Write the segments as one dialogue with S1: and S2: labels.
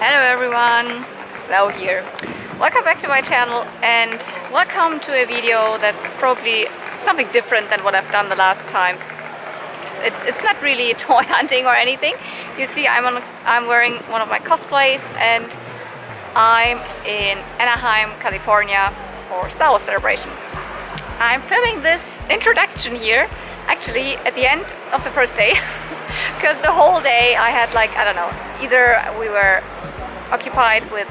S1: Hello everyone, Lau here. Welcome back to my channel and welcome to a video that's probably something different than what I've done the last times. It's not really toy hunting or anything. You see I'm wearing one of my cosplays and I'm in Anaheim, California for Star Wars Celebration. I'm filming this introduction here actually at the end of the first day because the whole day I had I don't know, either we were occupied with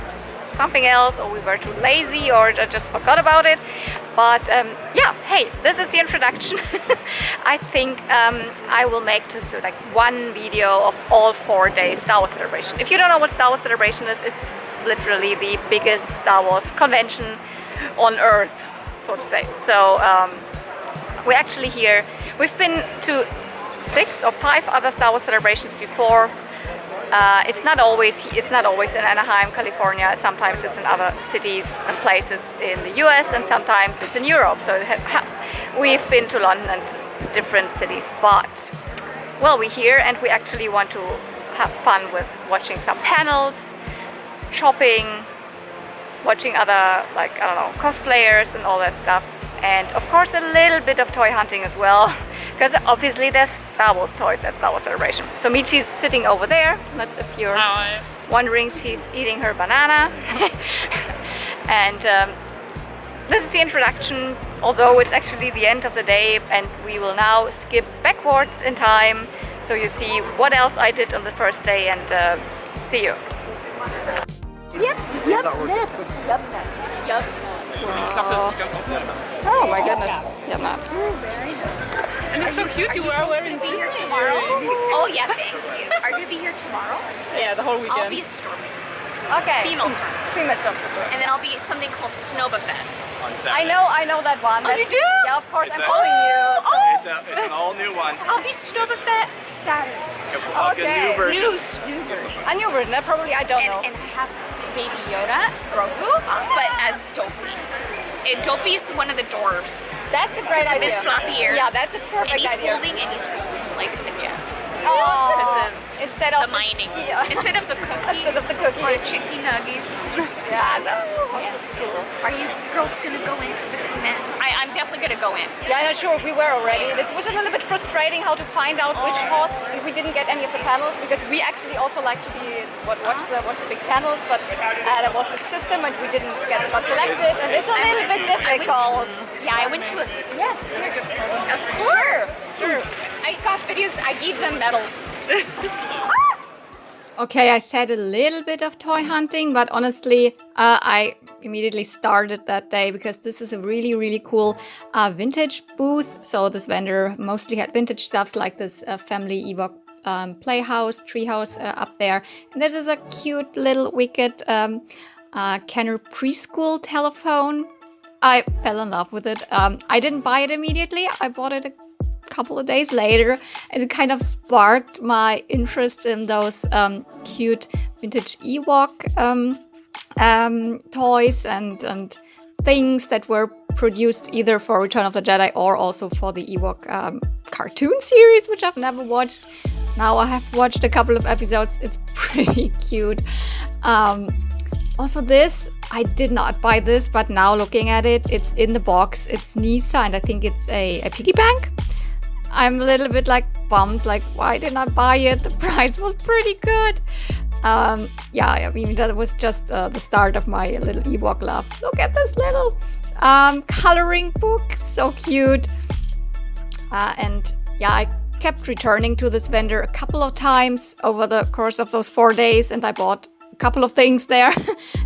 S1: something else or we were too lazy or I just forgot about it. But yeah, hey, this is the introduction. I think I will make just one video of all 4 days Star Wars Celebration. If you don't know what Star Wars Celebration is, it's literally the biggest Star Wars convention on Earth, so to say. So we're actually here. We've been to 6 or 5 other Star Wars celebrations before. It's not always in Anaheim, California. Sometimes it's in other cities and places in the US, and sometimes it's in Europe. So we've been to London and different cities. But well, we're here and we actually want to have fun with watching some panels, shopping, watching other I don't know, cosplayers and all that stuff. And of course a little bit of toy hunting as well, because obviously there's Star Wars toys at Star Wars Celebration. So Michi's sitting over there, but if you're wondering, she's eating her banana. And this is the introduction, although it's actually the end of the day, and we will now skip backwards in time so you see what else I did on the first day, and see you. Yep. Oh my goodness. Yeah, not.
S2: Very nice.
S3: And it's so cute you are wearing
S2: Be here tomorrow? Oh yeah, thank you. Are you gonna be here tomorrow?
S3: Yeah, the whole weekend.
S2: I'll be a stormtrooper.
S1: Okay.
S2: Female stormtrooper.
S1: Female stormtrooper.
S2: And then I'll be something called Snow Buffet.
S1: I know that one.
S2: Oh, you do?
S1: Yeah, of course. I'm
S4: It's
S1: calling you.
S4: It's an all new one.
S2: I'll be Snow Buffet Saturday.
S1: Okay.
S4: A new version.
S2: New version.
S1: A new version. That probably I don't know.
S2: And have Baby Yoda, Grogu, but as Dopey. And Dopey's one of the dwarves.
S1: That's a great
S2: Because of
S1: idea.
S2: his floppy ears.
S1: Yeah, that's a perfect
S2: and he's
S1: idea.
S2: He's holding like a jet.
S1: Oh,
S2: Because of
S1: instead
S2: the
S1: of
S2: mining.
S1: Yeah.
S2: Instead of the cookie.
S1: Instead of the cookie.
S2: Or the chicken nuggies.
S1: Yeah, no.
S2: Yes, yes. Are you girls gonna go into the command? I'm definitely gonna go in.
S1: Yeah, I'm not sure if we were already. It was a little bit frustrating how to find out which hall. We didn't get any of the panels because we actually also like to be watch the big panels, but there was a system and we didn't get got selected, and it's a little bit difficult.
S2: I went to a yes.
S1: Of course. Sure. I got videos. I gave them medals. Okay, I said a little bit of toy hunting, but honestly, I immediately started that day because this is a really, really cool vintage booth. So this vendor mostly had vintage stuff like this family Ewok playhouse, treehouse up there. And this is a cute little wicked Kenner preschool telephone. I fell in love with it. I didn't buy it immediately. I bought it a couple of days later, and it kind of sparked my interest in those cute vintage Ewok toys and things that were produced either for Return of the Jedi or also for the Ewok cartoon series, which I've never watched. Now I have watched a couple of episodes. It's pretty cute. Also this, I did not buy this, but now looking at it, it's in the box. It's Nisa, and I think it's a piggy bank. I'm a little bit bummed, why didn't I buy it? The price was pretty good. Yeah, I mean, that was just the start of my little Ewok love. Look at this little coloring book, so cute. And yeah, I kept returning to this vendor a couple of times over the course of those 4 days, and I bought couple of things there.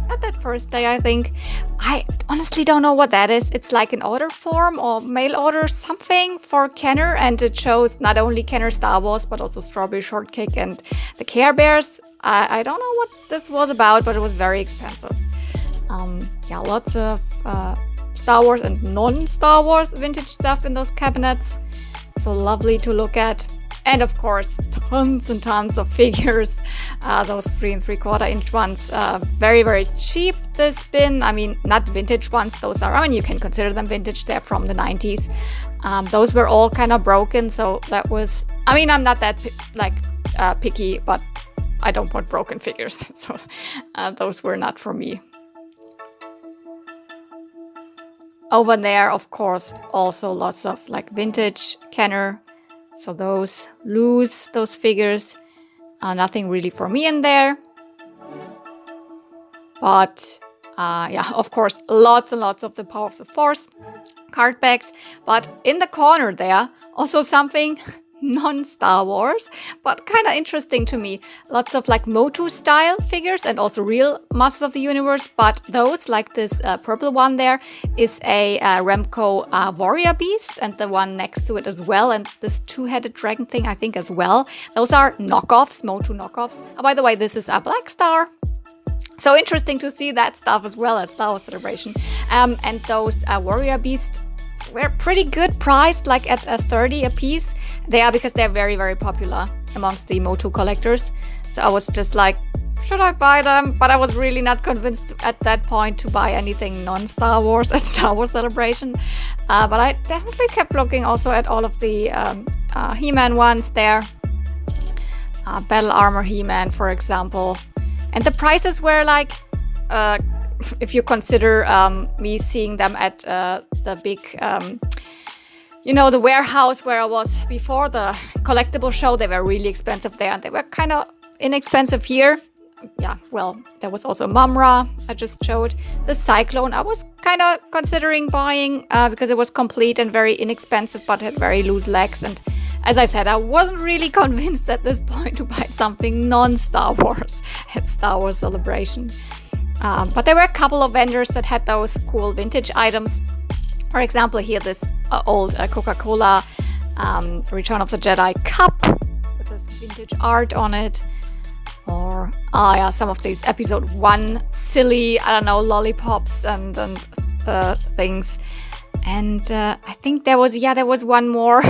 S1: Not that first day, I think. I honestly don't know what that is. It's like an order form or mail order something for Kenner, and it shows not only Kenner Star Wars but also Strawberry Shortcake and the Care Bears. I don't know what this was about, but it was very expensive. Yeah, lots of Star Wars and non-Star Wars vintage stuff in those cabinets. So lovely to look at. And of course, tons and tons of figures, those 3 3/4 inch ones, very, very cheap this bin. I mean, not vintage ones, those are, I mean, you can consider them vintage, they're from the 90s. Those were all kind of broken, so that was, I mean, I'm not that picky, but I don't want broken figures. So those were not for me. Over there, of course, also lots of like vintage Kenner. So those loose, those figures, nothing really for me in there. But yeah, of course, lots and lots of the Power of the Force card backs. But in the corner there, also something non-Star Wars, but kind of interesting to me. Lots of like Motu style figures and also real Masters of the Universe. But those, like this purple one there, is a Remco Warrior Beast, and the one next to it as well. And this two-headed dragon thing, I think, as well. Those are knockoffs, Motu knockoffs. Oh, by the way, this is a Black Star. So interesting to see that stuff as well at Star Wars Celebration. And those Warrior Beasts were pretty good priced, like at 30 a piece. They are, because they're very, very popular amongst the Motu collectors. So I was just like, should I buy them? But I was really not convinced at that point to buy anything non-Star Wars at Star Wars Celebration. But I definitely kept looking also at all of the He-Man ones there. Battle Armor He-Man, for example. And the prices were like, if you consider me seeing them at the big, the warehouse where I was before the collectible show, they were really expensive there, and they were kind of inexpensive here. Yeah, well, there was also Mumra I just showed. The Cyclone I was kind of considering buying because it was complete and very inexpensive, but had very loose legs. And as I said, I wasn't really convinced at this point to buy something non-Star Wars at Star Wars Celebration. But there were a couple of vendors that had those cool vintage items. For example, here this old Coca-Cola Return of the Jedi cup with this vintage art on it. Or, yeah, some of these Episode 1 silly, lollipops and things. And I think there was one more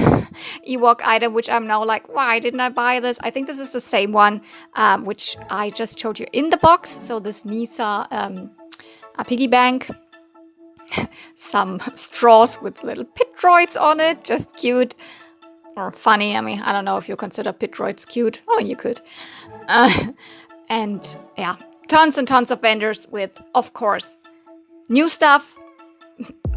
S1: Ewok item, which I'm now like, why didn't I buy this? I think this is the same one, which I just showed you in the box. So this Nisa a piggy bank. Some straws with little pit droids on it, just cute. Or funny. I mean, I don't know if you consider pit droids cute. Oh, you could. And yeah, tons and tons of vendors with, of course, new stuff,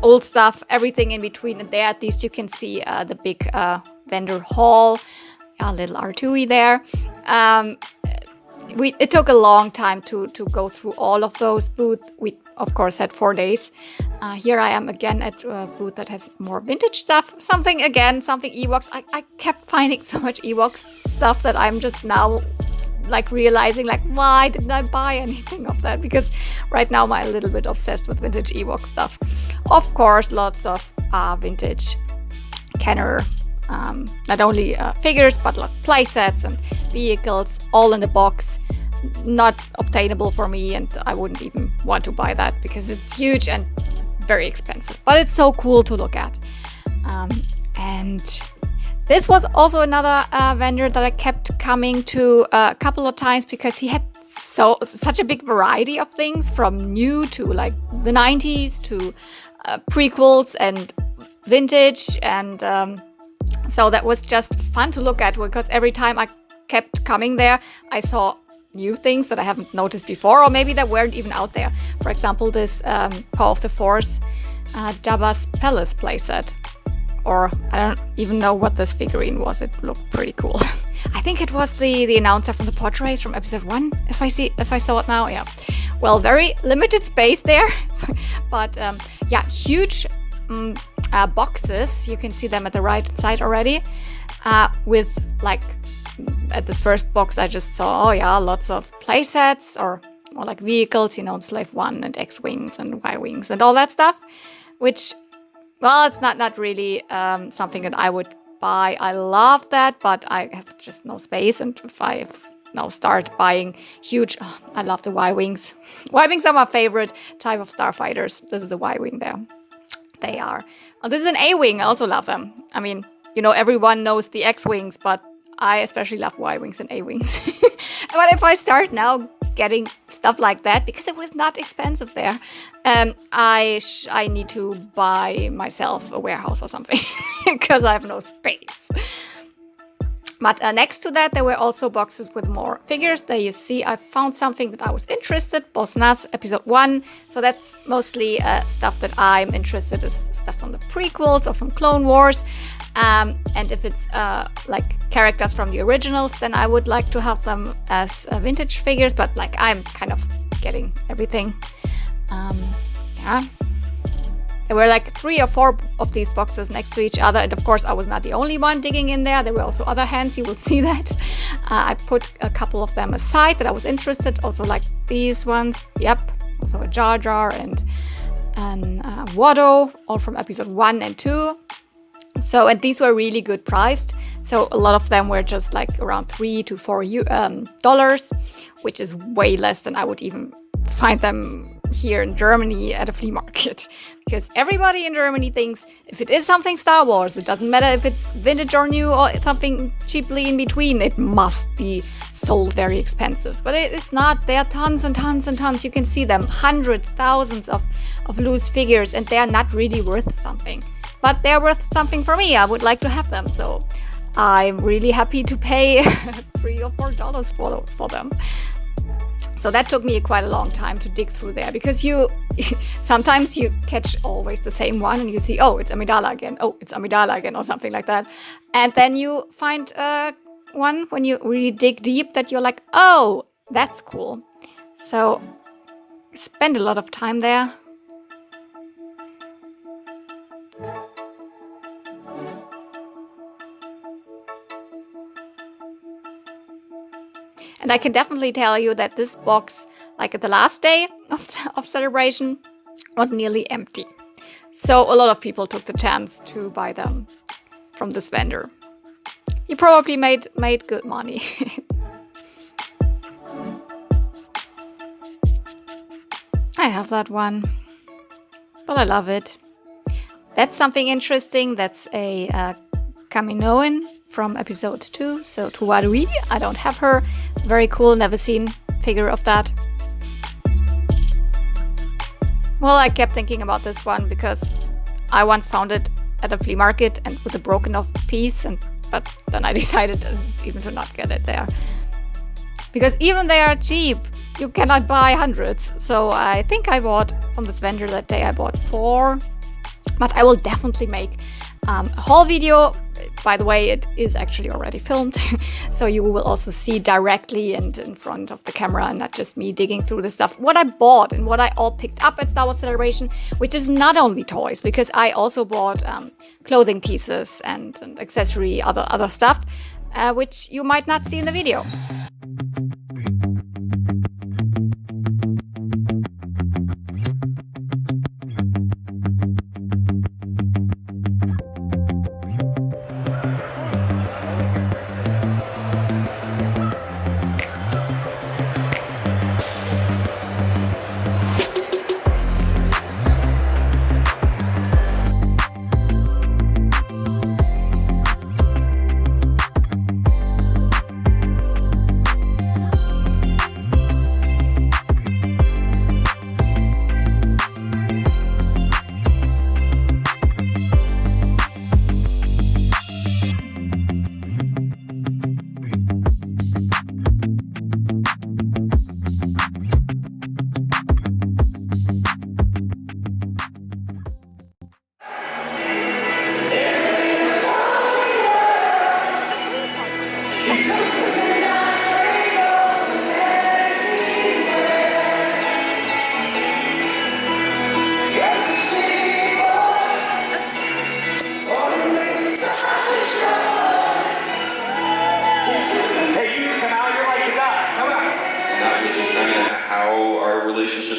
S1: old stuff, everything in between. And there, at least you can see the big vendor hall. A little R2-y there. It took a long time to go through all of those booths. We, of course, had 4 days. Here I am again at a booth that has more vintage stuff. Something Ewoks. I kept finding so much Ewoks stuff that I'm just now like realizing, like, why didn't I buy anything of that? Because right now I'm a little bit obsessed with vintage Ewok stuff. Of course, lots of vintage Kenner. Not only figures, but like play sets and vehicles, all in the box. Not obtainable for me, and I wouldn't even want to buy that because it's huge and very expensive. But it's so cool to look at. And this was also another vendor that I kept coming to a couple of times because he had such a big variety of things, from new to like the 90s to prequels and vintage, and so that was just fun to look at, because every time I kept coming there, I saw new things that I haven't noticed before, or maybe that weren't even out there. For example, this Power of the Force Jabba's Palace playset. Or I don't even know what this figurine was. It looked pretty cool. I think it was the announcer from the portraits from Episode 1, if I saw it now, yeah. Well, very limited space there, but yeah, huge boxes. You can see them at the right side already, with like, at this first box I just saw, lots of playsets, or more like vehicles, Slave 1 and X-Wings and Y-Wings and all that stuff, which, well, it's not really something that I would buy. I love that, but I have just no space, and if I now start buying huge, I love the Y-Wings. Y-Wings are my favorite type of starfighters. This is a Y-Wing there. They are. Oh, this is an A-Wing. I also love them. I mean, everyone knows the X-Wings, but I especially love Y-Wings and A-Wings. But if I start now getting stuff like that, because it was not expensive there, I need to buy myself a warehouse or something, because I have no space. But next to that, there were also boxes with more figures. There you see, I found something that I was interested, Boss Nass Episode 1. So that's mostly stuff that I'm interested in, stuff from the prequels or from Clone Wars. And if it's like characters from the originals, then I would like to have them as vintage figures. But like I'm kind of getting everything. Yeah. There were like 3 or 4 of these boxes next to each other. And of course, I was not the only one digging in there. There were also other hands. You will see that. I put a couple of them aside that I was interested. Also like these ones. Yep. Also a Jar Jar and Watto, all from episode 1 and 2. So, and these were really good priced. So a lot of them were just like around $3 to $4, which is way less than I would even find them here in Germany at a flea market, because everybody in Germany thinks if it is something Star Wars, it doesn't matter if it's vintage or new or something cheaply in between, it must be sold very expensive. But it's not. There are tons and tons and tons. You can see them, hundreds, thousands of loose figures, and they are not really worth something. But they're worth something for me. I would like to have them, so I'm really happy to pay $3 or $4 for them. So that took me quite a long time to dig through there, because sometimes you catch always the same one and you see, oh, it's Amidala again, oh, it's Amidala again, or something like that. And then you find one when you really dig deep that you're like, oh, that's cool. So spend a lot of time there. And I can definitely tell you that this box, like at the last day of celebration, was nearly empty. So a lot of people took the chance to buy them from this vendor. He probably made good money. I have that one, but I love it. That's something interesting. That's a Kaminoan from episode 2, so Tuarui. I don't have her. Very cool, never seen figure of that. Well, I kept thinking about this one because I once found it at a flea market and with a broken off piece, but then I decided even to not get it there. Because even they are cheap, you cannot buy hundreds. So I think I bought from this vendor that day, I bought 4. But I will definitely make a haul video. By the way, it is actually already filmed, so you will also see directly and in front of the camera, and not just me digging through the stuff, what I bought and what I all picked up at Star Wars Celebration, which is not only toys, because I also bought clothing pieces and accessory, other stuff, which you might not see in the video.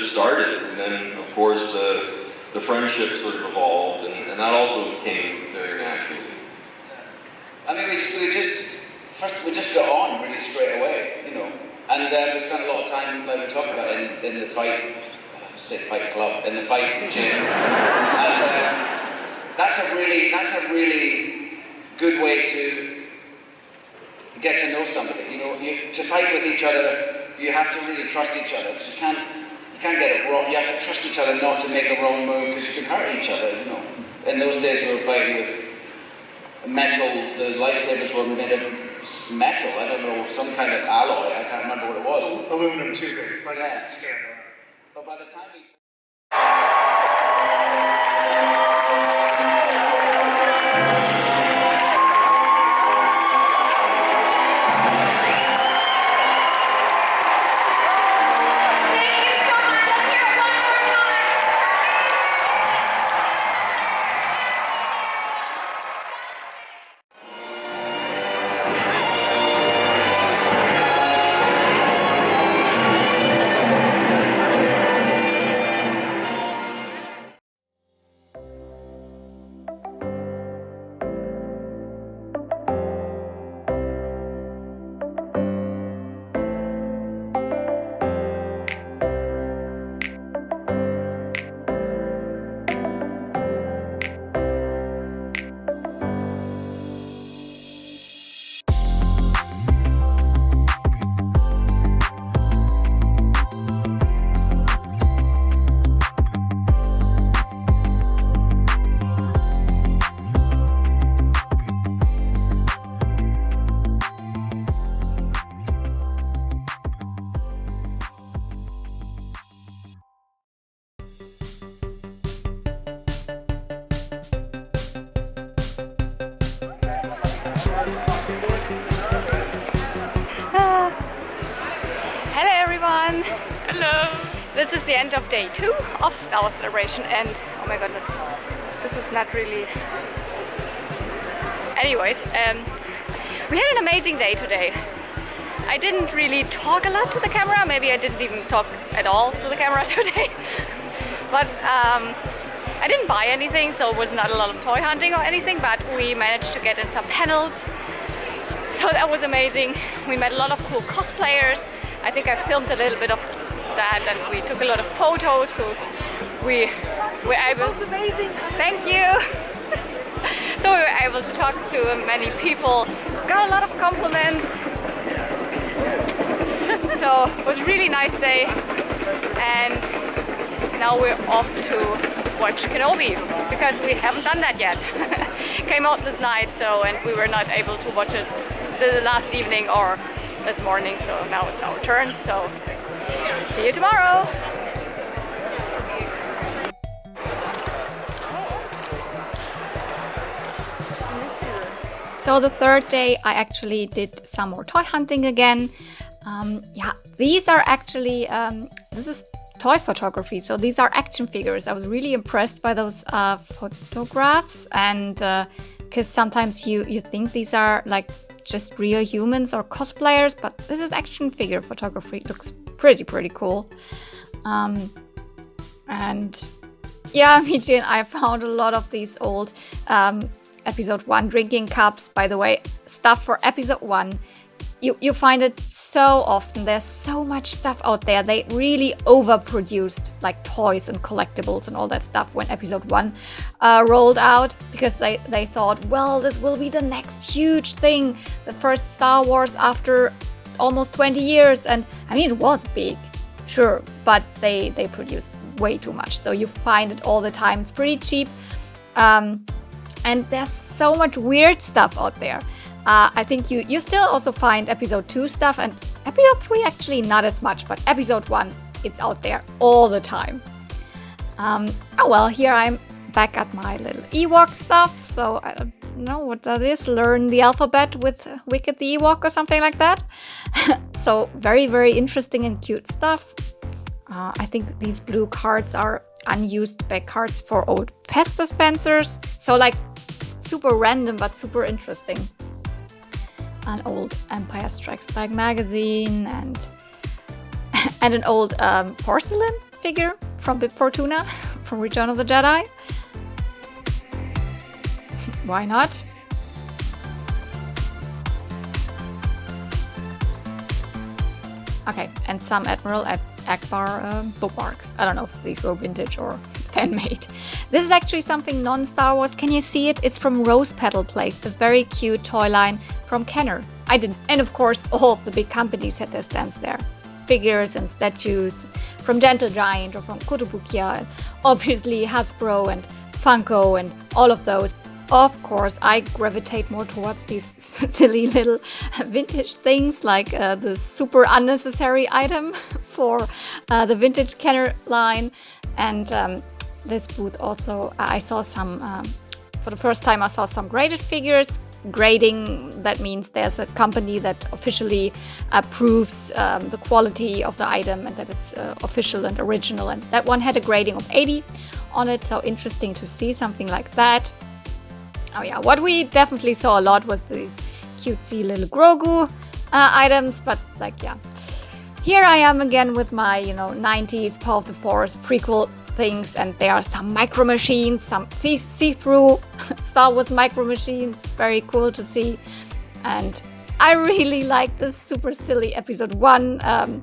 S5: Started, and then of course the friendship sort of evolved, and that also came very naturally.
S6: I mean, we just got on really straight away, you know, and we spent a lot of time, like we talked about, in the fight club, in the fight gym, and that's a really good way to get to know somebody. You know, to fight with each other, you have to really trust each other, because you can't get it wrong. You have to trust each other not to make a wrong move, because you can hurt each other, you know. In those days we were fighting with metal, the lightsabers were made of metal. I don't know, some kind of alloy. I can't remember what it was.
S7: Aluminum too, but like
S6: Yeah.
S7: standard.
S6: But by the time we
S1: Hello everyone!
S3: Hello.
S1: This is the end of day 2 of Star Wars Celebration and oh my goodness, this is not really... Anyways, we had an amazing day today. I didn't really talk a lot to the camera, maybe I didn't even talk at all to the camera today. But I didn't buy anything, so it was not a lot of toy hunting or anything, but we managed to get in some panels. So that was amazing. We met a lot of cool cosplayers. I think I filmed a little bit of that and we took a lot of photos, so we were able... That's amazing! Thank you! So we were able to talk to many people, got a lot of compliments. So it was a really nice day and now we're off to watch Kenobi because we haven't done that yet. Came out this night, so and we were not able to watch it the last evening or this morning, so now it's our turn, so see you tomorrow!
S8: So the third day I actually did some more toy hunting again. Yeah, these are actually, this is toy photography, so these are action figures. I was really impressed by those photographs, and because sometimes you think these are like just real humans or cosplayers, but this is action figure photography. It looks pretty cool. And yeah, me too, I found a lot of these old episode 1 drinking cups. By the way, stuff for episode 1. You find it so often. There's so much stuff out there. They really overproduced like toys and collectibles and all that stuff when episode 1 rolled out, because they thought, well, this will be the next huge thing, the first Star Wars after almost 20 years. And I mean, it was big, sure, but they produced way too much. So you find it all the time. It's pretty cheap. And there's so much weird stuff out there. I think you still also find episode 2 stuff, and episode 3 actually not as much, but episode 1, it's out there all the time. Oh well, here I'm back at my little Ewok stuff, so I don't know what that is. Learn the alphabet with Wicked the Ewok or something like that. So very interesting and cute stuff. I think these blue cards are unused back cards for old pest dispensers. So like super random but super interesting. An old Empire Strikes Back magazine and an old porcelain figure from Bib Fortuna from Return of the Jedi. Why not? Okay, and some Admiral Akbar bookmarks. I don't know if these were vintage or fan-made. This is actually something non-Star Wars. Can you see it? It's from Rose Petal Place, a very cute toy line from Kenner. I didn't. And of course, all of the big companies had their stands there. Figures and statues from Gentle Giant or from Kotobukiya, and obviously Hasbro and Funko and all of those. of course, I gravitate more towards these silly little vintage things, like the super unnecessary item for the vintage Kenner line. And this booth also, I saw some, for the first time, I saw some graded figures. Grading, that means there's a company that officially approves the quality of the item and that it's official and original. And that one had a grading of 80 on it, so interesting to see something like that. Oh yeah, what we definitely saw a lot was these cutesy little Grogu items, but like, yeah. Here I am again with my, 90s Power of the Force prequel things, and there are some micro machines, some see-through Star Wars micro machines, very cool to see. And I really like this super silly episode 1, I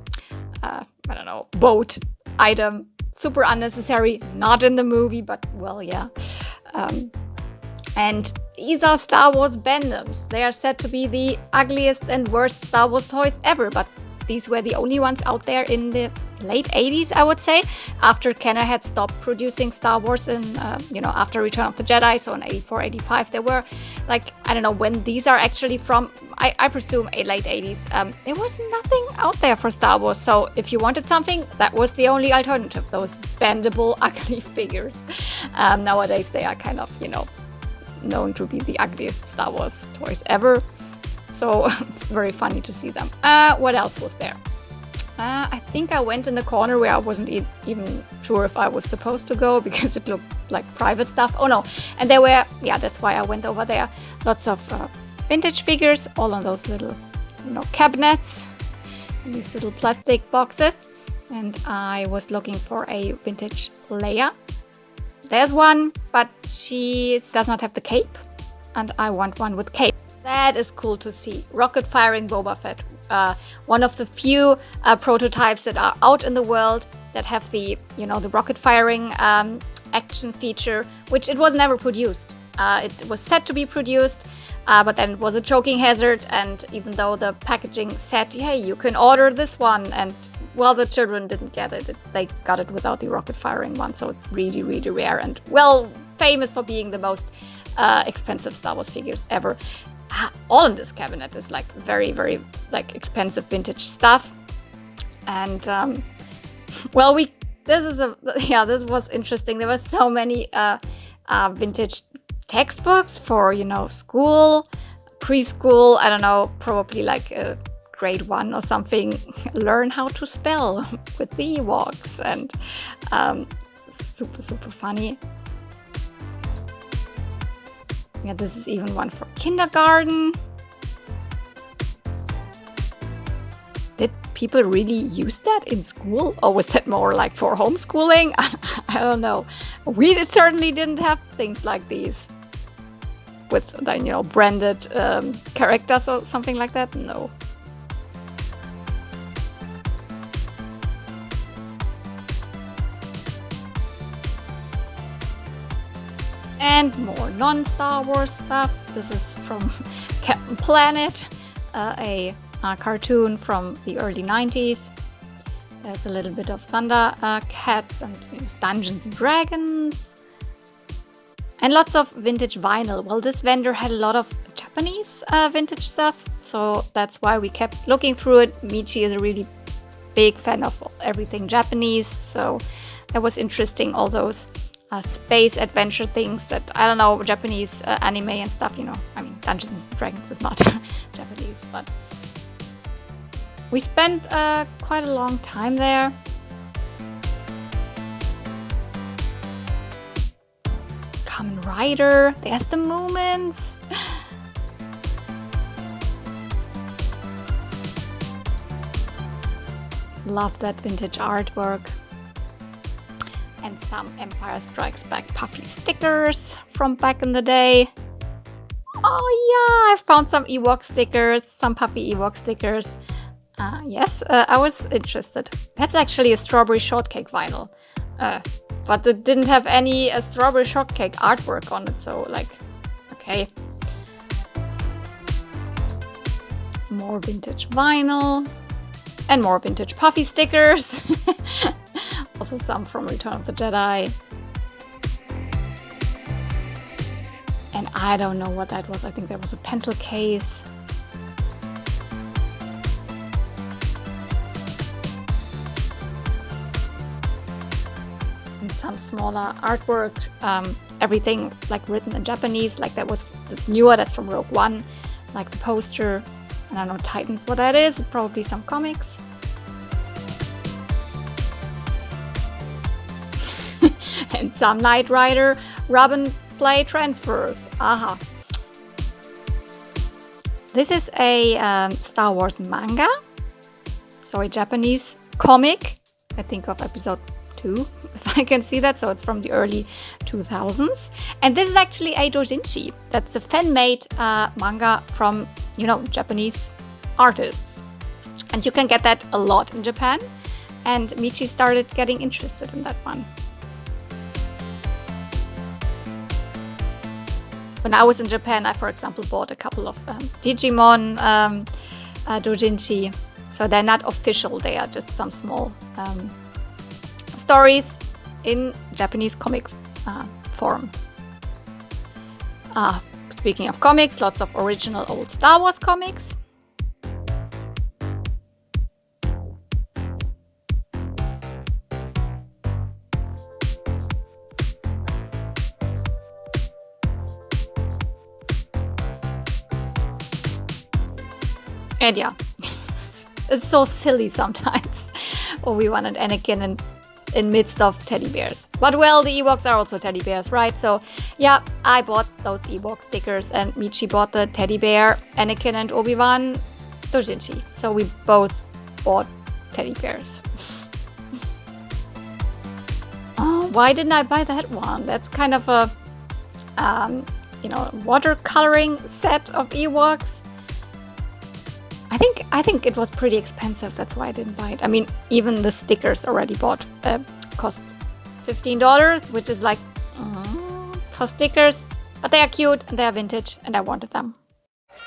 S8: don't know, boat item, super unnecessary, not in the movie, but well, yeah. And these are Star Wars Bandoms. They are said to be the ugliest and worst Star Wars toys ever, but these were the only ones out there in the late 80s, I would say, after Kenner had stopped producing Star Wars in, after Return of the Jedi, so in 84, 85, there were, like, I don't know when these are actually from, I presume late 80s. There was nothing out there for Star Wars, so if you wanted something, that was the only alternative, those bendable, ugly figures. Nowadays, they are kind of, known to be the ugliest Star Wars toys ever. So very funny to see them. What else was there? I think I went in the corner where I wasn't even sure if I was supposed to go because it looked like private stuff. Oh no, and there were, yeah, that's why I went over there. Lots of vintage figures, all on those little, cabinets, in these little plastic boxes. And I was looking for a vintage Leia. There's one, but she does not have the cape, and I want one with cape. That is cool to see. Rocket firing Boba Fett. One of the few prototypes that are out in the world that have the, the rocket firing action feature, which it was never produced. It was set to be produced, but then it was a choking hazard. And even though the packaging said, hey, you can order this one, and well, the children didn't get it. They got it without the rocket firing one. So it's really, really rare and well famous for being the most expensive Star Wars figures ever. All in this cabinet is like very, very like expensive vintage stuff. And this was interesting. There were so many vintage textbooks for, school, preschool, I don't know, probably like grade 1 or something. Learn how to spell with the Ewoks, and super, super funny. Yeah, this is even one for kindergarten. Did people really use that in school? Or was that more like for homeschooling? I don't know. We certainly didn't have things like these with, branded characters or something like that. No. And more non-Star Wars stuff. This is from Captain Planet, a cartoon from the early 90s. There's a little bit of Thundercats and Dungeons and Dragons. And lots of vintage vinyl. Well, this vendor had a lot of Japanese vintage stuff, so that's why we kept looking through it. Michi is a really big fan of everything Japanese, so that was interesting, all those space adventure things that, I don't know, Japanese anime and stuff, I mean, Dungeons and Dragons is not Japanese, but we spent quite a long time there. Kamen Rider, there's the Moomins. Love that vintage artwork. And some Empire Strikes Back puffy stickers from back in the day. Oh yeah, I found some Ewok stickers, some puffy Ewok stickers. Yes, I was interested. That's actually a strawberry shortcake vinyl. But it didn't have any strawberry shortcake artwork on it, so like, okay. More vintage vinyl. And more vintage puffy stickers. Also some from Return of the Jedi. And And I don't know what that was. I think that was a pencil case. And some smaller artwork, everything like written in Japanese, like that was this newer, that's from Rogue One, like the poster. And I don't know Titans, what that is, probably some comics. And some Knight Rider Robin play transfers. Aha. This is a Star Wars manga. So a Japanese comic. I think of episode 2, if I can see that. So it's from the early 2000s. And this is actually a doujinshi. That's a fan-made manga from, you know, Japanese artists. And you can get that a lot in Japan. And Michi started getting interested in that one. When I was in Japan, I, for example, bought a couple of Digimon doujinshi. So they're not official, they are just some small stories in Japanese comic form. Speaking of comics, lots of original old Star Wars comics. And yeah, it's so silly sometimes. Obi-Wan and Anakin in midst of teddy bears. But well, the Ewoks are also teddy bears, right? So yeah, I bought those Ewok stickers and Michi bought the teddy bear, Anakin and Obi-Wan doujinshi. So we both bought teddy bears. Oh, why didn't I buy that one? That's kind of a, you know, watercoloring set of Ewoks. I think it was pretty expensive. That's why I didn't buy it. I mean, even the stickers already bought cost $15, which is like for stickers. But they are cute and they are vintage, and I wanted them.
S7: As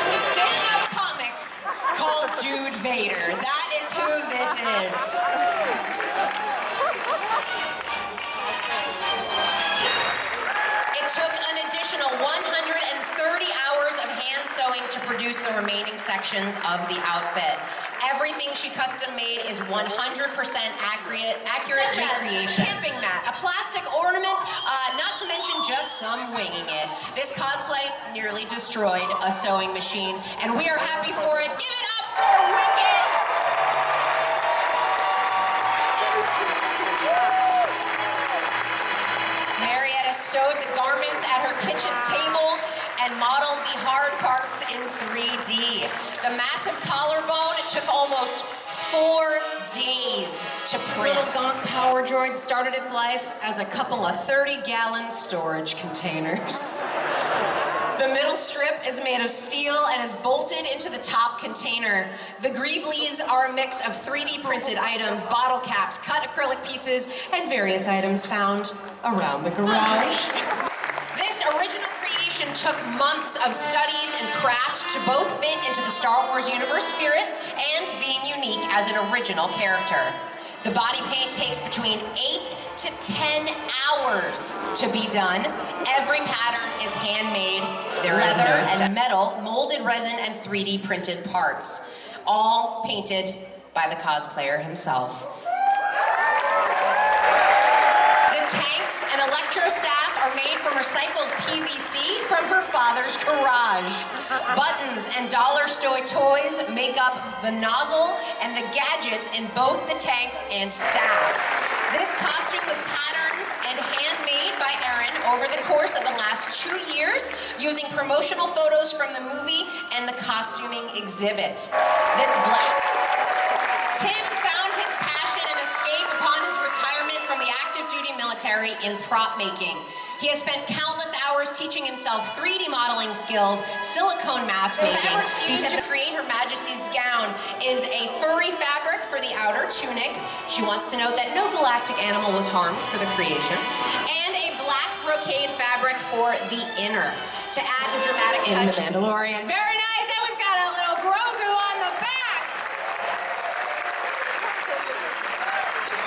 S7: a stand-up comic called Jude Vader, that is who this is. Took an additional 130 hours of hand sewing to produce the remaining sections of the outfit. Everything she custom made is 100% accurate recreation. Camping mat, a plastic ornament, not to mention just some winging it. This cosplay nearly destroyed a sewing machine, and we are happy for it. Give it up for Wicked! Sewed the garments at her kitchen table and modeled the hard parts in 3D. The massive collarbone took almost 4 days to print. Little gonk power droid started its life as a couple of 30-gallon storage containers. The middle strip is made of steel and is bolted into the top container. The greeblies are a mix of 3D printed items, bottle caps, cut acrylic pieces, and various items found around the garage. This original creation took months of studies and craft to both fit into the Star Wars universe spirit and being unique as an original character. The body paint takes between 8 to 10 hours to be done. Every pattern is handmade. There is leather and metal, molded resin, and 3D printed parts, all painted by the cosplayer himself. The tanks and electro staff are made from recycled PVC from her father's garage. Buttons and dollar store toys make up the nozzle and the gadgets in both the tanks and staff. This costume was patterned and handmade by Erin over the course of the last 2 years using promotional photos from the movie and the costuming exhibit. This black... Tim found his passion and escape upon his retirement from the active duty military in prop making. He has spent countless hours teaching himself 3D modeling skills, silicone mask making. The fabric used to create Her Majesty's gown is a furry fabric for the outer tunic. She wants to note that no galactic animal was harmed for the creation. And a black brocade fabric for the inner to add the dramatic touch. In The Mandalorian. Very nice. Now we've got a little Grogu on the back.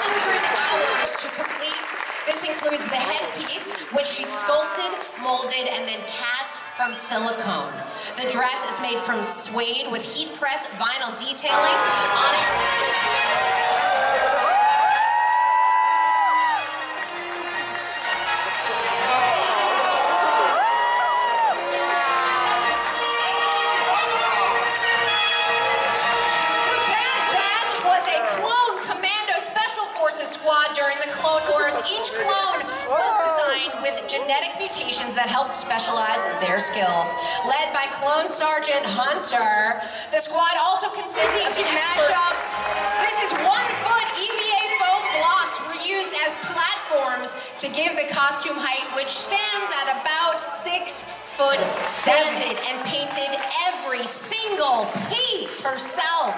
S7: 100 hours to complete. This includes the headpiece, which she sculpted, molded, and then cast from silicone. The dress is made from suede with heat press vinyl detailing on it. Squad during the Clone Wars. Each clone was designed with genetic mutations that helped specialize their skills. Led by Clone Sergeant Hunter, the squad also consisted of mashup. This is 1-foot EVA foam blocks were used as platforms to give the costume height, which stands at about 6'7", and painted every single piece herself.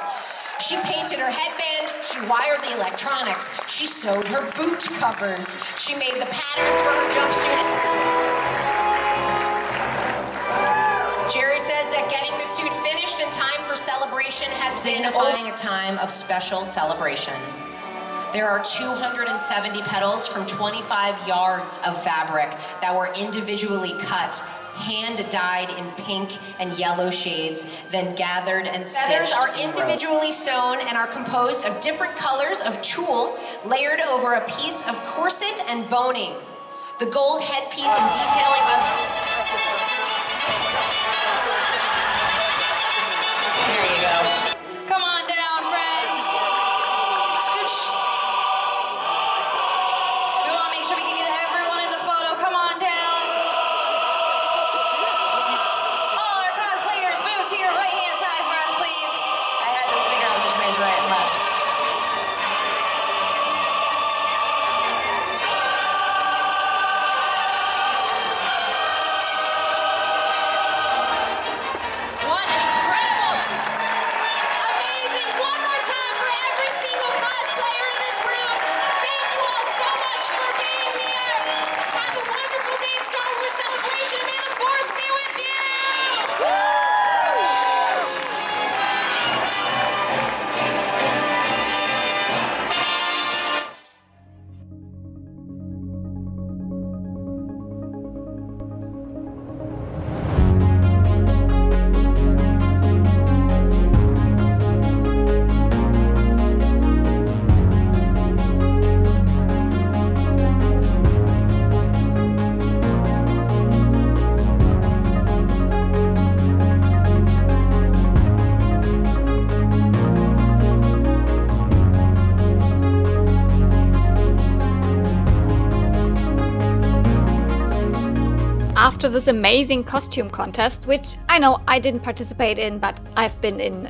S7: She painted her headband, she wired the electronics, she sewed her boot covers, she made the patterns for her jumpsuit. Jerry says that getting the suit finished in time for celebration has been a time of special celebration. There are 270 petals from 25 yards of fabric that were individually cut, hand-dyed in pink and yellow shades, then gathered and stitched. Feathers are individually sewn and are composed of different colors of tulle layered over a piece of corset and boning. The gold headpiece and detailing of... There you go. Come on down, friends. Scooch. We want to make sure we can get everyone in the photo. Come on down. To your right-hand side for us, please. I had to figure out which way is right and left. What incredible, amazing, one more time for every single cosplayer in this room. Thank you all so much for being here. Have a wonderful day at Star Wars Celebration. May the Force be with you. Woo!
S8: After this amazing costume contest, which I know I didn't participate in, but I've been in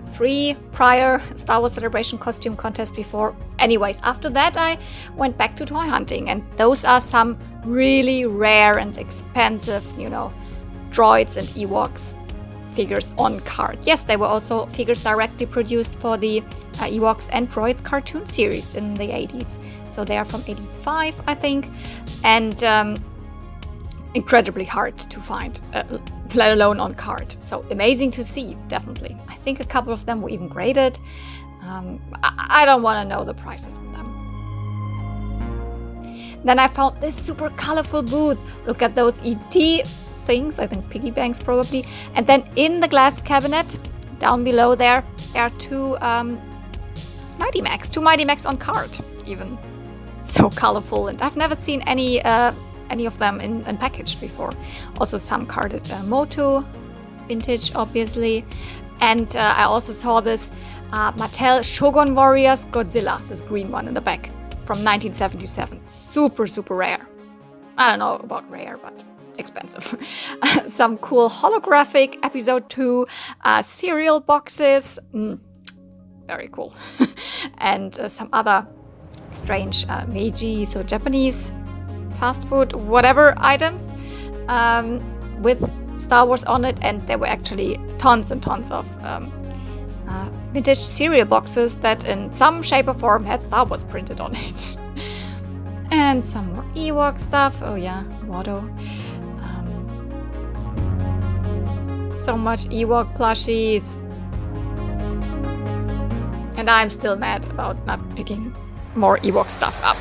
S8: 3 prior Star Wars Celebration costume contests before. Anyways, after that I went back to toy hunting, and those are some really rare and expensive, you know, droids and Ewoks figures on card. Yes, they were also figures directly produced for the Ewoks and Droids cartoon series in the 80s. So they are from 85, I think, and incredibly hard to find, let alone on card. So amazing to see, definitely. I think a couple of them were even graded. I don't want to know the prices on them. Then I found this super colorful booth. Look at those ET things, I think piggy banks probably. And then in the glass cabinet, down below there are 2 Mighty Max. 2 Mighty Max on card, even. So colorful, and I've never seen any of them in packaged before. Also some carded Moto vintage, obviously. And I also saw this Mattel Shogun Warriors Godzilla, this green one in the back, from 1977. Super, super rare. I don't know about rare, but expensive. Some cool holographic Episode 2 cereal boxes. Very cool. And some other strange Meiji, so Japanese fast food, whatever items with Star Wars on it, and there were actually tons and tons of vintage cereal boxes that in some shape or form had Star Wars printed on it. And some more Ewok stuff. Oh yeah, Watto. So much Ewok plushies. And I'm still mad about not picking more Ewok stuff up.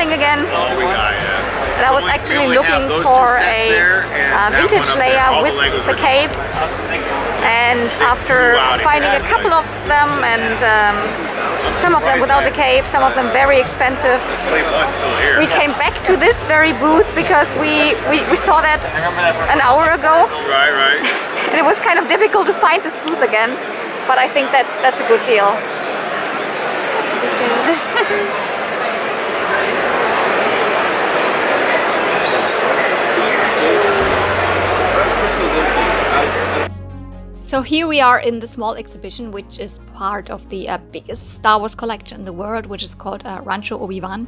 S1: hunting again.
S9: Oh, we got it.
S1: And I was actually looking for a vintage layer with the cape. And after finding a couple of them, and some of them without the cape, some of them very expensive, we came back to this very booth because we saw that an hour ago.
S9: Right.
S1: And it was kind of difficult to find this booth again, but I think that's a good deal. So here we are in the small exhibition, which is part of the biggest Star Wars collection in the world, which is called Rancho Obi-Wan.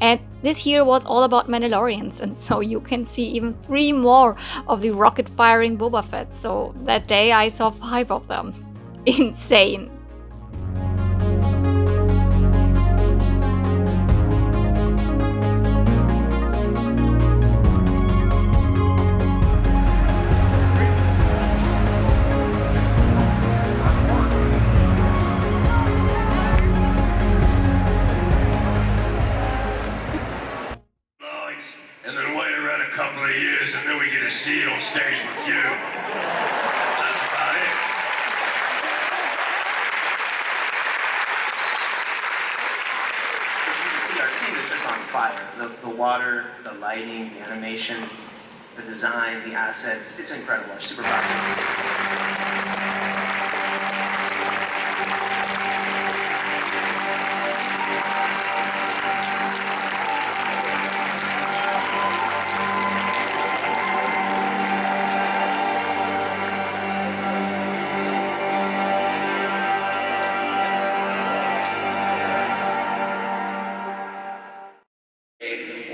S1: And this year was all about Mandalorians, and so you can see even 3 more of the rocket-firing Boba Fett. So that day I saw 5 of them. Insane.
S10: And then wait around a couple of years, and then we get a seat on stage with you. That's about it.
S11: You can see our team is just on fire. The water, the lighting, the animation, the design, the assets, it's incredible. We're super proud of this.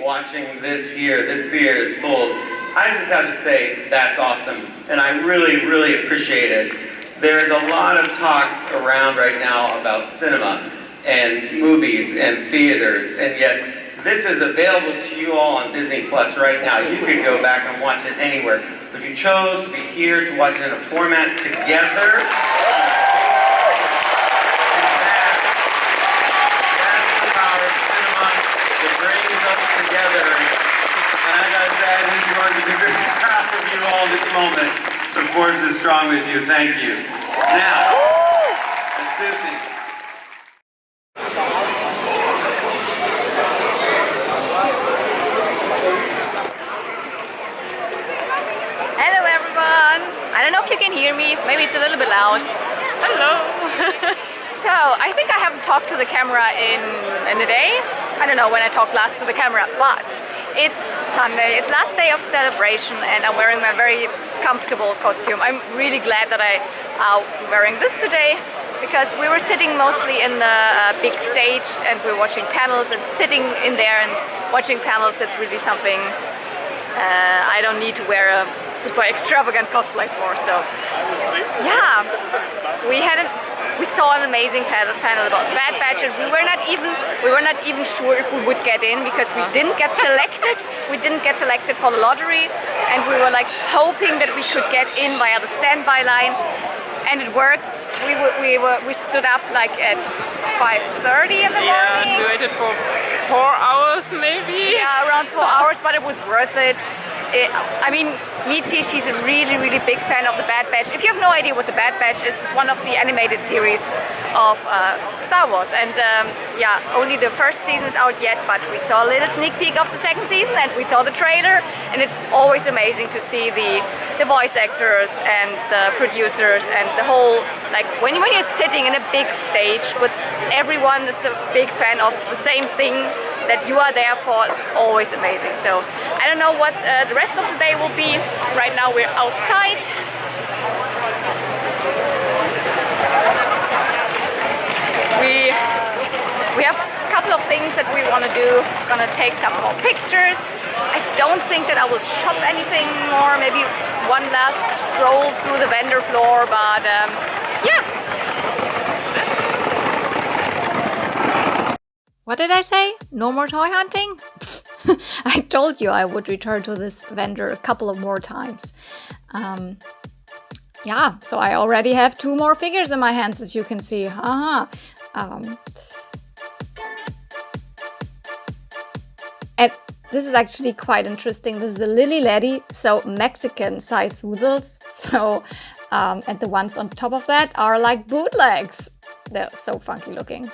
S12: Watching this here, this theater is full. I just have to say that's awesome, and I really, really appreciate it. There is a lot of talk around right now about cinema and movies and theaters, and yet this is available to you all on Disney Plus right now. You could go back and watch it anywhere, but you chose to be here to watch it in a format together. Together, and I gotta say, I think you're going to be very proud of you all this moment. The force is strong with you. Thank you. Now, let's do things.
S1: Hello everyone! I don't know if you can hear me, maybe it's a little bit loud. Hello! So, I think I haven't talked to the camera in a day. I don't know when I talked last to the camera, but it's Sunday, it's last day of celebration, and I'm wearing my very comfortable costume. I'm really glad that I'm wearing this today, because we were sitting mostly in the big stage and we were watching panels, and sitting in there and watching panels, it's really something I don't need to wear a super extravagant cosplay for. So yeah, we saw an amazing panel about Bad Batch, and we were not even sure if we would get in, because we didn't get selected. We didn't get selected for the lottery, and we were like hoping that we could get in via the standby line, and it worked. We stood up like at 5:30 in the morning.
S3: Yeah, we waited for 4 hours maybe.
S1: Yeah, around 4 hours, but it was worth it. I mean, Michi, she's a really, really big fan of the Bad Batch. If you have no idea what the Bad Batch is, it's one of the animated series of Star Wars. And yeah, only the first season is out yet, but we saw a little sneak peek of the second season, and we saw the trailer, and it's always amazing to see the voice actors and the producers and the whole, like when you're sitting in a big stage with everyone that's a big fan of the same thing that you are there for, it's always amazing. So I don't know what the rest of the day will be. Right now we're outside. We have a couple of things that we want to do. We're gonna take some more pictures. I don't think that I will shop anything more. Maybe one last stroll through the vendor floor, but yeah.
S8: What did I say? No more toy hunting? I told you I would return to this vendor a couple of more times. Yeah, so I already have 2 more figures in my hands, as you can see. And this is actually quite interesting. This is the Lily Lady, so Mexican size oodles. So, and the ones on top of that are like bootlegs. They're so funky looking.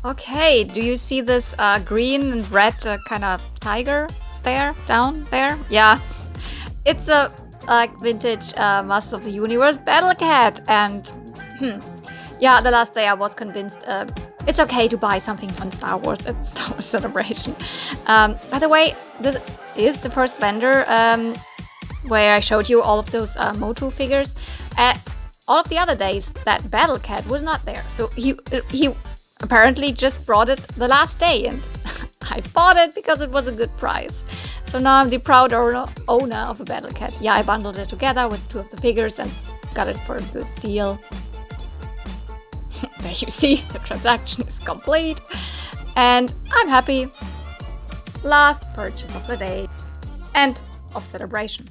S8: Okay, do you see this green and red kind of tiger there, down there? Yeah, it's a like vintage Masters of the Universe battle cat, and yeah, the last day I was convinced it's okay to buy something on Star Wars at Star Wars Celebration. By the way, this is the first vendor where I showed you all of those Motu figures. All of the other days, that battle cat was not there, so he apparently just brought it the last day, and I bought it because it was a good price. So now I'm the proud owner of a battle cat. Yeah, I bundled it together with 2 of the figures and got it for a good deal. There you see, the transaction is complete and I'm happy. Last purchase of the day and of celebration.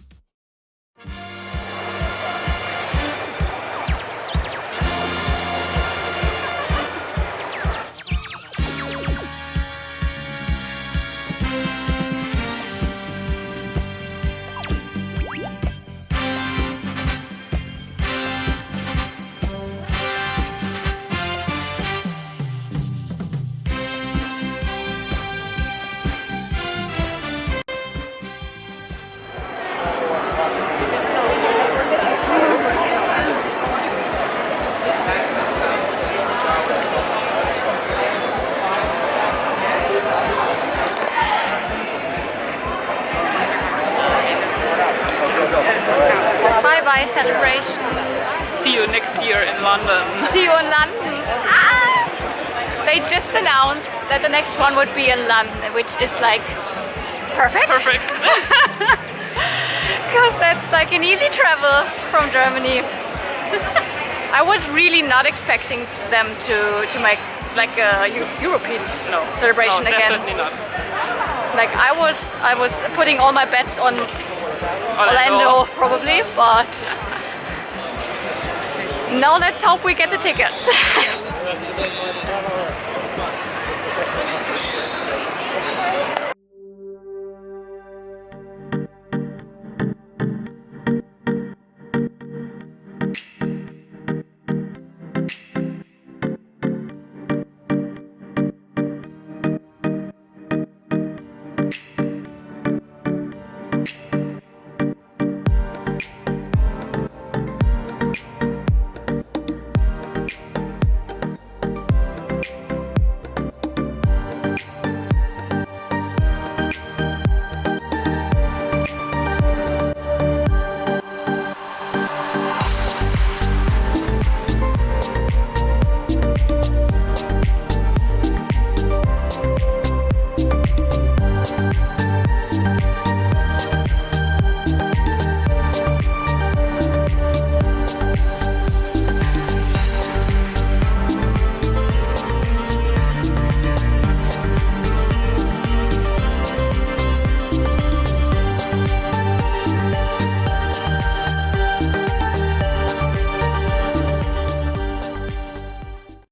S8: Bye-bye celebration.
S3: See you next year in London.
S1: See you in London. Ah! They just announced that the next one would be in London, which is like perfect.
S3: Perfect.
S1: Because that's like an easy travel from Germany. I was really not expecting them to make like a European celebration again.
S3: Definitely not.
S1: Like I was putting all my bets on Orlando probably, but now let's hope we get the tickets.